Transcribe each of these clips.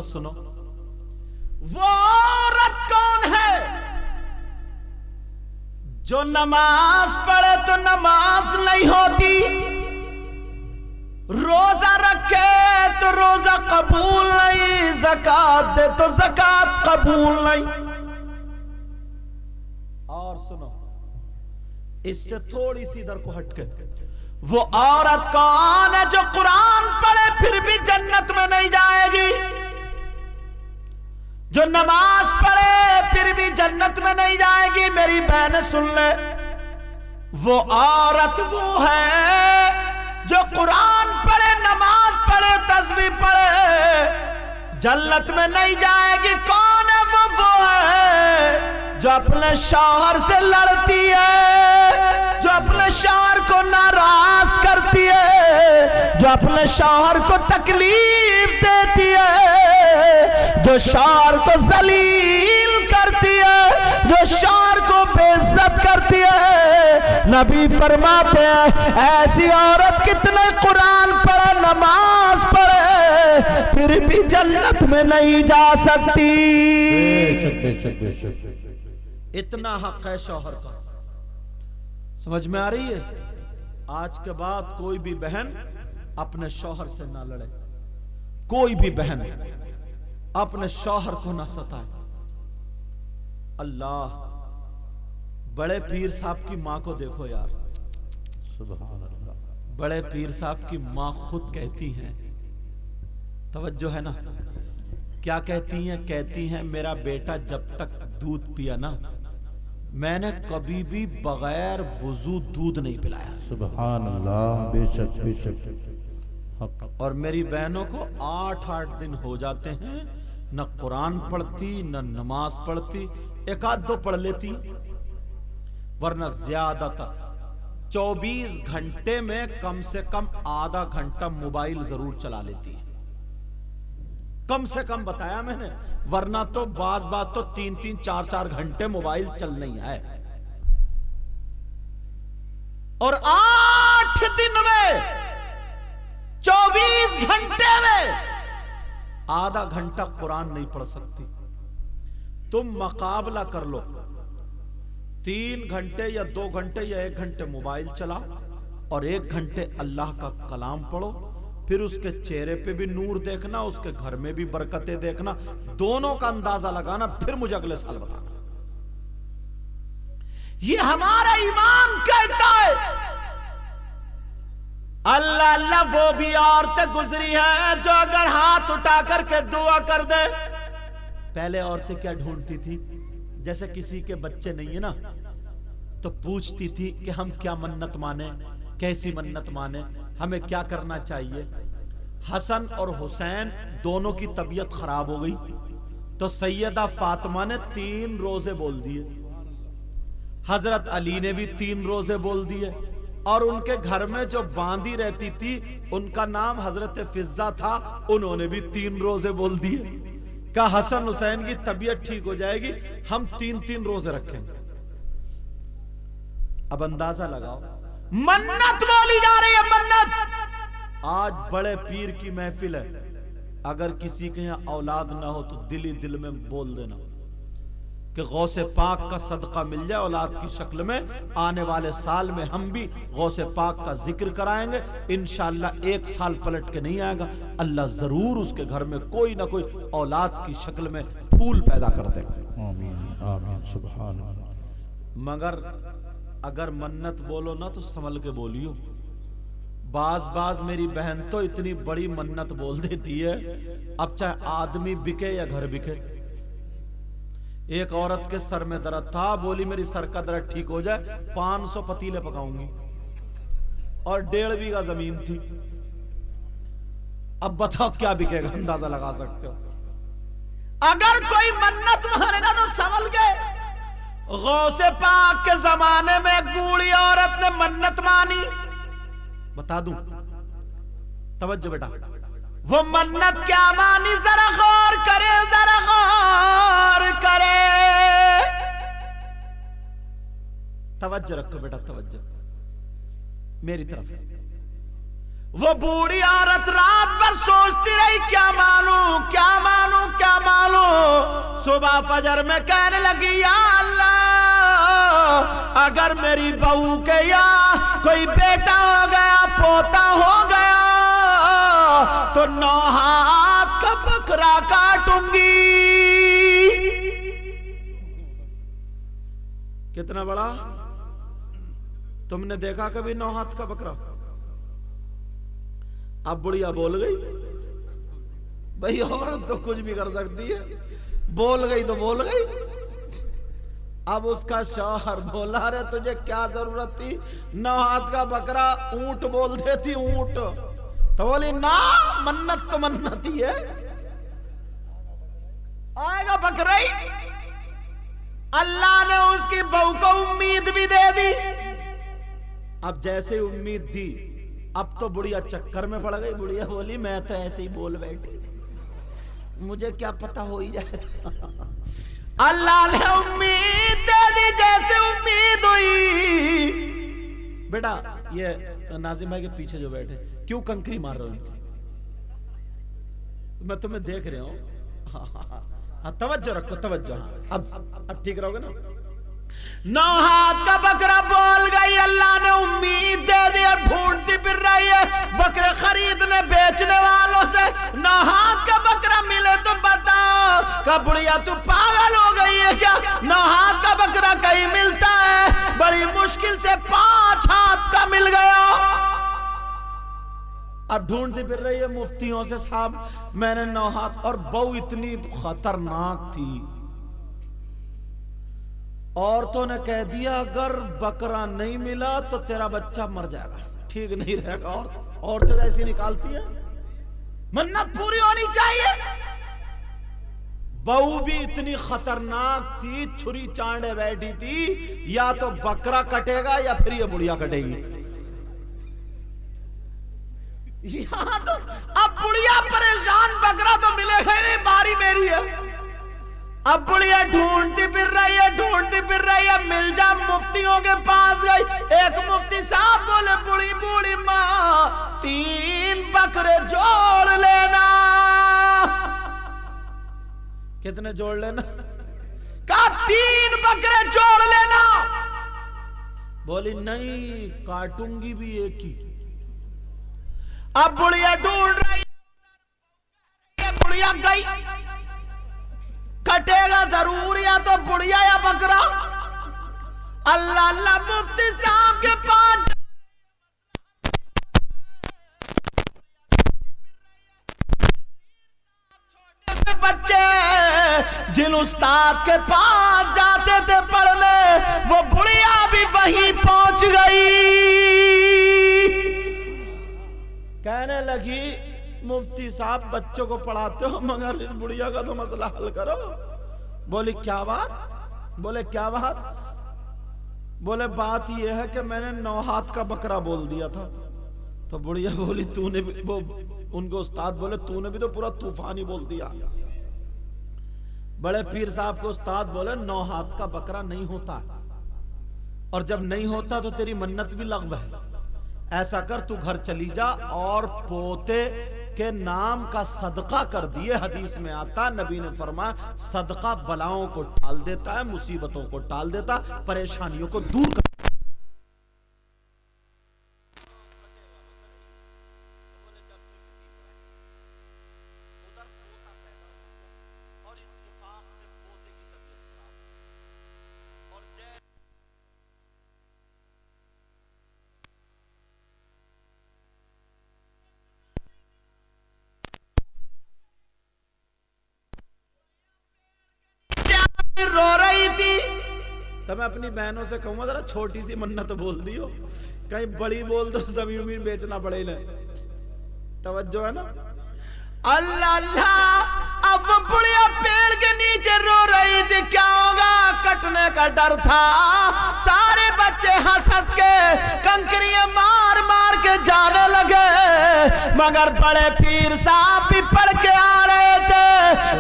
सुनो, वो औरत कौन है जो नमाज पढ़े तो नमाज नहीं होती, रोजा रखे तो रोजा कबूल नहीं, ज़कात दे तो ज़कात कबूल नहीं। और सुनो, इससे थोड़ी सी इधर को हटके, वो औरत कौन है जो कुरान पढ़े फिर भी जन्नत में नहीं जाएगी, जो नमाज पढ़े फिर भी जन्नत में नहीं जाएगी। मेरी बहन सुन ले, वो औरत वो है जो कुरान पढ़े, नमाज पढ़े, तस्बीह पढ़े, जन्नत में नहीं जाएगी। कौन है वो है जो अपने शौहर से लड़ती है, जो अपने शौहर को नाराज करती है, जो अपने शौहर को तकलीफ देती है, जो शौहर को जलील करती है, जो शौहर को बेइज्जत करती है। नबी फरमाते हैं ऐसी औरत कितने कुरान पढ़े, नमाज पढ़े, फिर भी जन्नत में नहीं जा सकती। बेशक बेशक। इतना हक है शौहर का। समझ में आ रही है? आज के बाद कोई भी बहन अपने शौहर से ना लड़े, कोई भी बहन अपने शौहर को ना सताए। अल्लाह, बड़े पीर साहब की मां को देखो यार, सुभान अल्लाह। बड़े पीर साहब की मां खुद कहती हैं, तवज्जो है ना, क्या कहती हैं? कहती हैं मेरा बेटा जब तक दूध पिया ना, मैंने कभी भी बगैर वुजू दूध नहीं पिलाया। सुभान अल्लाह। बेशक बेशक। और मेरी बहनों को 8-8 दिन हो जाते हैं, न कुरान पढ़ती न नमाज पढ़ती, एक आध दो पढ़ लेती, वरना ज्यादातर 24 घंटे में कम से कम आधा घंटा मोबाइल जरूर चला लेती है, कम से कम बताया मैंने, वरना तो बाज तो 3-3, 4-4 घंटे मोबाइल चल नहीं है। और 8 दिन में 24 घंटे में आधा घंटा कुरान नहीं पढ़ सकती। तुम मुकाबला कर लो, 3 घंटे या 2 घंटे या 1 घंटे मोबाइल चलाओ और 1 घंटे अल्लाह का कलाम पढ़ो, फिर उसके चेहरे पे भी नूर देखना, उसके घर में भी बरकतें देखना, दोनों का अंदाजा लगाना, फिर मुझे अगले साल बताना। ये हमारा ईमान कहता है। अल्लाह अल्लाह, वो भी औरतें गुजरी हैं जो अगर हाथ उठा करके दुआ कर दे। पहले औरतें क्या ढूंढती थी? जैसे किसी के बच्चे नहीं है ना, तो पूछती थी कि हम क्या मन्नत माने, कैसी मन्नत माने, हमें क्या करना चाहिए। हसन और हुसैन दोनों की तबीयत खराब हो गई, तो सैयदा फातिमा ने 3 रोजे बोल दिए, हजरत अली ने भी 3 रोजे बोल दिए, और उनके घर में जो बांदी रहती थी उनका नाम हजरत फिजा था, उन्होंने भी 3 रोजे बोल दिए। कहा हसन हुसैन की तबीयत ठीक हो जाएगी, हम 3-3 रोजे रखेंगे। अब अंदाजा लगाओ, मन्नत बोली जा रही है, मन्नत। आज बड़े पीर की महफिल है, अगर किसी के यहां औलाद ना हो तो दिल ही दिल में बोल देना कि गौसे पाक का सदका मिल जाए औलाद की शक्ल में। आने वाले साल में हम भी गौसे पाक का जिक्र कराएंगे इंशाअल्लाह। 1 साल पलट के नहीं आएगा, अल्लाह जरूर उसके घर में कोई ना कोई औलाद की शक्ल में फूल पैदा कर देगा। आमीन आमीन। सुभान अल्लाह। मगर अगर मन्नत बोलो ना तो संभल के बोलियो। बाज मेरी बहन तो इतनी बड़ी मन्नत बोल देती है, अब चाहे आदमी बिके या घर बिके। एक औरत के सर में दर्द था, बोली मेरी सर का दर्द ठीक हो जाए 500 पतीले पकाऊंगी, और 1.5 बीघा जमीन थी। अब बताओ क्या बिकेगा, अंदाजा लगा सकते हो। अगर कोई मन्नत माने ना तो संभल गए। गौसे पाक के जमाने में एक बूढ़ी औरत ने मन्नत मानी, बता दूं, तवज्जो बेटा, वो मन्नत क्या मानी, जरा गौर करे, जरा गौर करे। तवज्जो रखो बेटा, तवज्जो मेरी तरफ। वो बूढ़ी औरत रात भर सोचती रही क्या मानूं क्या मानूं सुबह फजर में कहने लगी, या अल्लाह अगर मेरी बहू के या कोई बेटा हो गया, पोता हो गया, तो 9 हाथ का बकरा काटूंगी। कितना बड़ा? तुमने देखा कभी 9 हाथ का बकरा? अब बुढ़िया बोल गई। भाई औरत तो कुछ भी कर सकती है, बोल गई तो बोल गई। अब उसका शौहर बोला, अरे तुझे क्या जरूरत थी 9 हाथ का बकरा, ऊंट बोल देती ऊंट। तो बोली ना, मन्नत तो मन्नत ही है, आएगा बकरा ही। अल्लाह ने उसकी बहू को उम्मीद भी दे दी। अब जैसे उम्मीद दी, अब तो बुढ़िया चक्कर में पड़ गई। बुढ़िया बोली, मैं तो ऐसे ही बोल बैठी, मुझे क्या पता हो ही जाए। अल्लाह ने उम्मीद दे दी जैसे उम्मीद हुई। बेटा ये नाजिम भाई के पीछे जो बैठे, क्यों कंकरी मार रहे हो? मैं तुम्हें देख रहा हूं। हाँ, तवज्जो रखो, तवज्जो। अब ठीक रहोगे ना? 9 हाथ का बकरा बोल गई। अल्लाह ने उम्मीद दे दी। अब ढूंढती फिर रही है बकरे खरीदने बेचने वालों से। 9 हाथ का बकरा मिले तो बता। का बुढ़िया तू पागल हो गई है क्या? 9 हाथ का बकरा कहीं मिलता है? बड़ी मुश्किल से 5 हाथ का मिल गया। अब ढूंढती फिर रही है मुफ्तियों से, साहब मैंने 9 हाथ। और बहू इतनी खतरनाक थी, औरतों ने कह दिया अगर बकरा नहीं मिला तो तेरा बच्चा मर जाएगा, ठीक नहीं रहेगा। औरतें ऐसी निकालती है, मन्नत पूरी होनी चाहिए। बहू भी इतनी खतरनाक थी, छुरी चांडे बैठी थी, या तो बकरा कटेगा या फिर ये बुढ़िया कटेगी। यहां तो अब बुढ़िया परेशान, बकरा तो मिलेगा ही नहीं, बारी मेरी है। अब बुढ़िया ढूंढती फिर रही है, ढूंढती फिर रही है, मिल जा मुफ्तियों के पास गई। एक मुफ्ती साहब बोले, बूढ़ी बूढ़ी माँ 3 बकरे जोड़ लेना। कितने जोड़ लेना? कहा 3 बकरे जोड़ लेना। बोली नहीं, काटूंगी भी एक ही। अब बुढ़िया ढूंढ रही है, बुढ़िया गई, कटेगा जरूर, या तो बुढ़िया या बकरा। अल्लाह अल्लाह मुफ्ती साहब के पास छोटे से बच्चे जिन उस्ताद के पास जाते थे पढ़ने, वो बुढ़िया भी वहीं पहुंच गई। कहने लगी, मुफ्ती साहब बच्चों को पढ़ाते हो, मगर इस बुढ़िया का तो मसला हल करो। बोले क्या बात? बोले क्या बात? बोले बात यह है कि मैंने 9 हाथ का बकरा बोल दिया था। तो बुढ़िया बोली, तूने भी, वो उनको उस्ताद बोले, तूने भी तो पूरा तूफान ही बोल दिया। बड़े पीर साहब को उस्ताद बोले, 9 हाथ का बकरा नहीं होता, और जब नहीं होता तो तेरी मन्नत भी लग़्व है। ऐसा कर, तू घर चली जा और पोते के नाम का सदका कर दिए। हदीस में आता, नबी ने फरमाया सदका बलाओं को टाल देता है, मुसीबतों को टाल देता, परेशानियों को दूर कर। रो रही थी, तो मैं अपनी बहनों से कहूंगा जरा छोटी सी मन्नत बोल दियो, कहीं बड़ी बोल दो जमीन उमीन बेचना पड़े ना। तवज्जो है ना? अल्लाह अल्लाह। अब वो बुढ़िया पेड़ के नीचे रो रही थी, क्या होगा? कटने का डर था। सारे बच्चे हंस हंस के कंकरियां मार मार के जाने लगे, मगर बड़े पीर साहब भी पढ़ के आ रहे थे।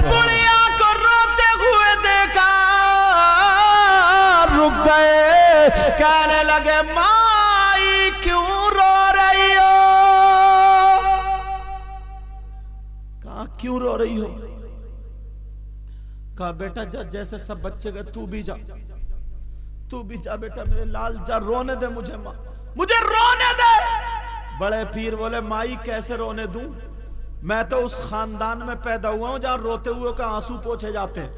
बुढ़िया को रोते हुए देखा, रुक गए, कहने लगे माई क्यों रो रही हो? कहा क्यों रो रही हो? कहा बेटा जैसे सब बच्चे गए तू भी जा बेटा, मेरे लाल जा, रोने दे मुझे माँ, मुझे रोने दे। बड़े पीर बोले माई कैसे रोने दूं, मैं तो उस खानदान में पैदा हुआ हूं जहां रोते हुए का आंसू पोंछे जाते हैं,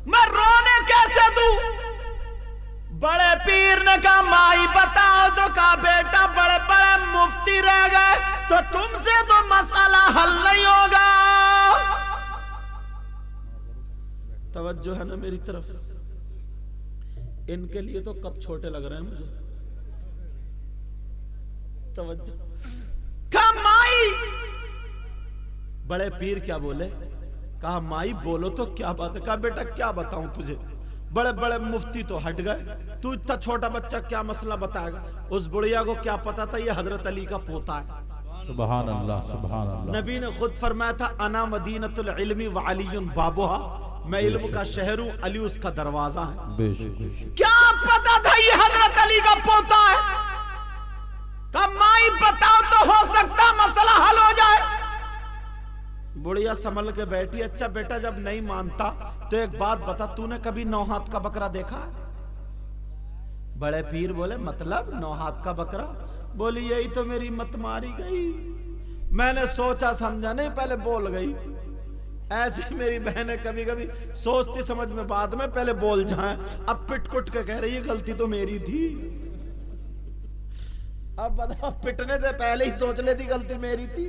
मैं रोने कैसे दूं। बड़े पीर ने कहा माई बताओ, तो कहा बेटा बड़े बड़े मुफ्ती रह गए तो तुमसे तो मसला हल नहीं होगा। तवज्जो है ना मेरी तरफ, इनके लिए तो कब छोटे लग रहे हैं मुझे। तवज्जो, कहा माई, बड़े पीर क्या बोले, कहा माई बोलो तो क्या बात है। कहा बेटा क्या बताऊं तुझे, बड़े बड़े मुफ्ती तो हट गए, तू इतना छोटा बच्चा क्या मसला बताएगा। उस बुढ़िया को क्या पता था ये हजरत अली का पोता है। सुभान अल्लाह, सुभान अल्लाह। नबी ने खुद फरमाया था अना मदीनतुल इल्मी व अलीयुन बाबुहा, मैं इल्म का शहर हूं, अली उसका दरवाजा है। बेशक। क्या पता था ये हजरत अली का पोता है। कहा माई बताओ तो हो सकता मसला हल हो जाए। बुढ़िया संभल के बैठी, अच्छा बेटा जब नहीं मानता तो एक बात बता, तूने कभी 9 हाथ का बकरा देखा है। बड़े पीर बोले मतलब 9 हाथ का बकरा। बोली यही तो मेरी मत मारी गई, मैंने सोचा समझा नहीं, पहले बोल गई। ऐसे मेरी बहनें कभी कभी सोचती समझ में बाद में पहले बोल जाएं, अब पिट कुट के कह रही है गलती तो मेरी थी। अब बताओ पिटने से पहले ही सोच लेती गलती मेरी थी।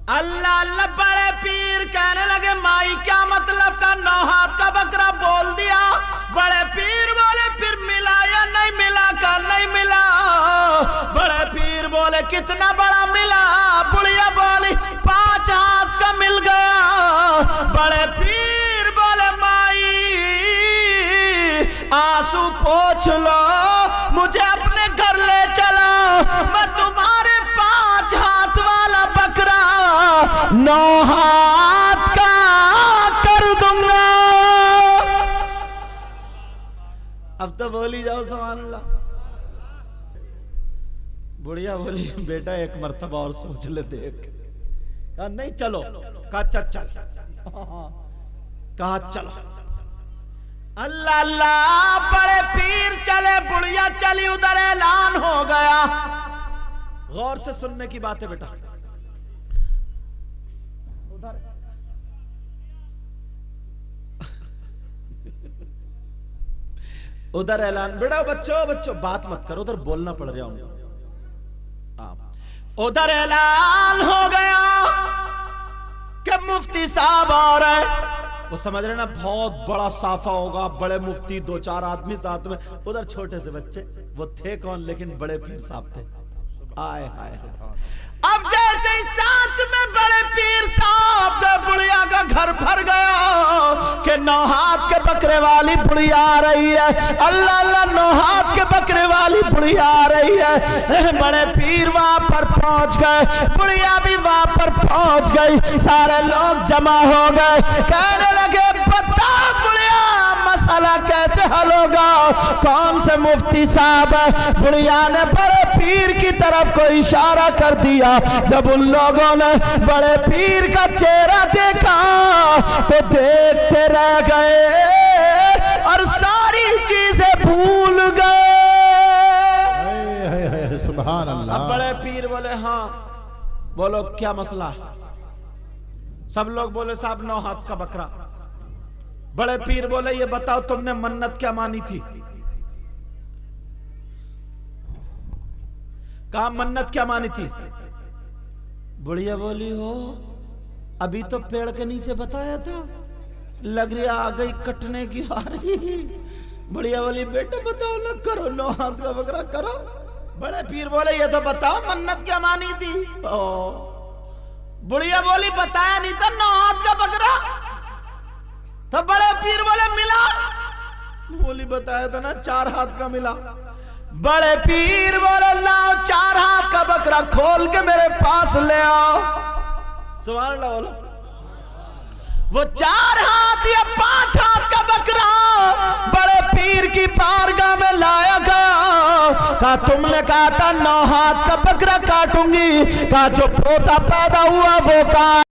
अल्लाह अल्लाह। बड़े पीर कहने लगे माई क्या मतलब का 9 हाथ का बकरा बोल दिया। बड़े पीर बोले फिर मिला या नहीं मिला, का नहीं मिला। बड़े पीर बोले कितना बड़ा मिला। बुढ़िया बोली 5 हाथ का मिल गया। बड़े पीर बोले माई आंसू पोंछ लो, मुझे अपने घर ले चलो, मैं तुम्हारे 5 हाथ वाला बकरा 9 हाथ का कर दूंगा। अब तो बोली जाओ सुभान अल्लाह। बुढ़िया बोली बेटा एक मर्तबा और सोच ले देख। कहा नहीं चलो, कहा चल। कहा चलो। अल्लाह अल्लाह। बड़े पीर चले, बुढ़िया चली, उधर ऐलान हो गया। गौर से सुनने की बात है बेटा। उधर ऐलान, बेटा बच्चों बात मत करो, उधर बोलना पड़ रहा हूं। उधर ऐलान हो गया कि मुफ्ती साहब आ रहे हैं। वो समझ रहे ना बहुत बड़ा साफा होगा, बड़े मुफ्ती 2-4 आदमी साथ में। उधर छोटे से बच्चे, वो थे कौन, लेकिन बड़े पीर साहब थे। आए हाय। अब जैसे ही साथ में बड़े पीर साहब का बुढ़िया का घर भर गया कि 9 हाथ के बकरे वाली बुढ़िया आ रही है। अल्लाह अल्लाह। 9 हाथ के बकरे वाली बुढ़िया आ रही है। बड़े पीर वहां पर पहुंच गए, बुढ़िया भी वहां पर पहुंच गई। सारे लोग जमा हो गए, कहने लगे बता बुढ़िया मसला कैसे हल होगा, कौन से मुफ्ती साहब है। बुढ़िया ने बड़े पीर की तरफ को इशारा कर दिया। जब उन लोगों ने बड़े पीर का चेहरा देखा तो देखते रह गए और सारी चीजें भूल गए। सुभान अल्लाह। अब बड़े पीर बोले हाँ बोलो क्या मसला है। सब लोग बोले साहब 9 हाथ का बकरा। बड़े पीर बोले ये बताओ तुमने मन्नत क्या मानी थी। कहा मन्नत क्या मानी थी। बुढ़िया बोली हो अभी तो पेड़ के नीचे बताया था, लग रही आ गई कटने की बारी। बुढ़िया बोली बेटा बताओ ना, करो 9 हाथ का बकरा करो। बड़े पीर बोले ये तो बताओ मन्नत क्या मानी थी। बुढ़िया बोली बताया नहीं था 9 हाथ का बकरा। तो बड़े पीर बोले मिला। बोली बताया था ना 4 हाथ का मिला। बड़े पीर बोले लाओ 4 हाथ का बकरा खोल के मेरे पास ले आओ। सुभान अल्लाह बोलो। वो 4 हाथ या 5 हाथ का बकरा बड़े पीर की बारगाह में लाया गया। कहा तुमने कहा था 9 हाथ का बकरा काटूंगी, कहा जो पोता पैदा हुआ वो कहा